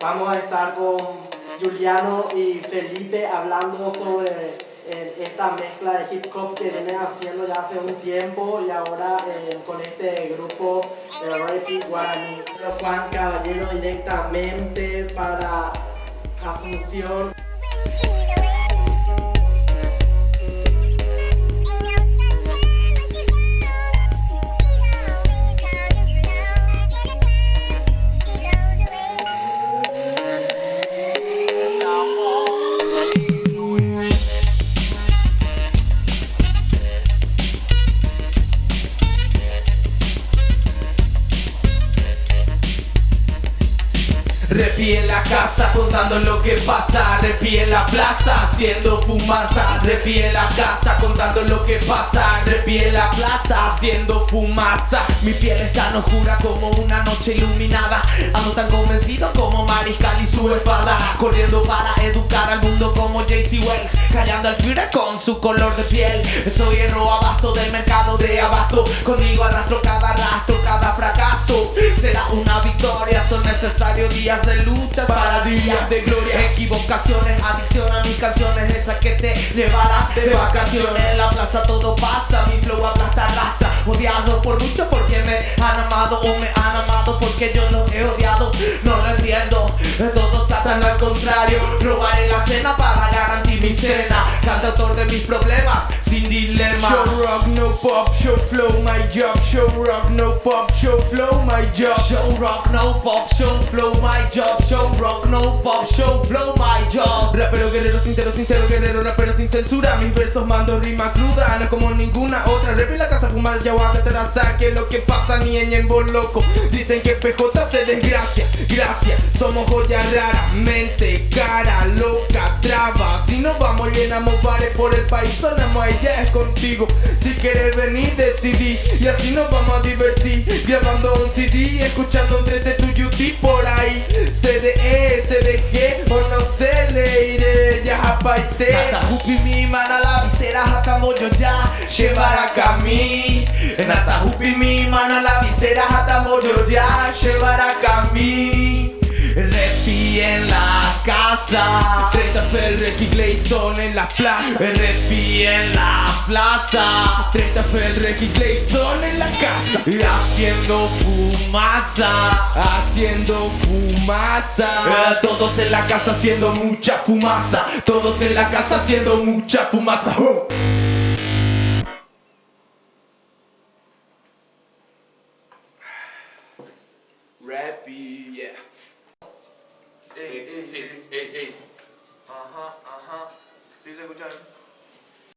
Vamos a estar con Juliano y Felipe hablando sobre esta mezcla de hip hop que vienen haciendo ya hace un tiempo y ahora con este grupo de Rappi Guaraní. Juan Caballero directamente para Asunción. Repi en la casa contando lo que pasa, Repi en la plaza haciendo fumaza, Repi en la casa contando lo que pasa, Repi en la plaza haciendo fumaza. Mi piel es tan oscura como una noche iluminada, ando tan convencido como Mariscal y su espada, corriendo para educar al mundo como J.C. Wells, callando al Führer con su color de piel. Soy el abasto del mercado de abasto, conmigo arrastro cada rastro, cada fracaso será una victoria. Son necesarios días de luchas para días de gloria, equivocaciones, adicción a mis canciones, esa que te llevará de vacaciones. En la plaza todo pasa, mi flow aplasta, arrastra, odiado por muchos porque me han amado o me han amado porque yo los he odiado. No lo entiendo, todos tratan al contrario, robaré la cena para garantir mi cena, cantautor de mis problemas sin dilema. Show rock, no pop, show flow, my job. Show rock, no pop, show flow, my job. Show rock, no pop, show flow, my job. Show rock, no pop, show flow, my job. Rapero guerrero, sincero guerrero, rapero sin censura. Mis versos mando rima cruda, no es como ninguna otra. Rap en la casa, fumar yaguaca, terraza, que lo que pasa ni en loco. Dicen que PJ se desgracia, gracias. Somos joya rara, mente, cara, loca, traba. Si nos vamos llenamos bares por el país, sonamos allá es contigo. Si quieres venir decidí, y así nos vamos a divertir, grabando un CD, escuchando un 13 tu YouTube por ahí. CDE, CDG, o no sé, le iré ya a paite. Nata hupi mi mana la visera hata moyo ya llevará cami. Nata hupi mi mana la visera hata moyo ya llevará cami. Repi en la casa, 30 fel, Recky Gleason en la plaza. Repi en la plaza, 30 fel, Recky Gleason en la casa. Haciendo fumaza, haciendo fumaza. Todos en la casa haciendo mucha fumaza, todos en la casa haciendo mucha fumaza. Repi, yeah. Sí. Ajá. Sí se escucha bien.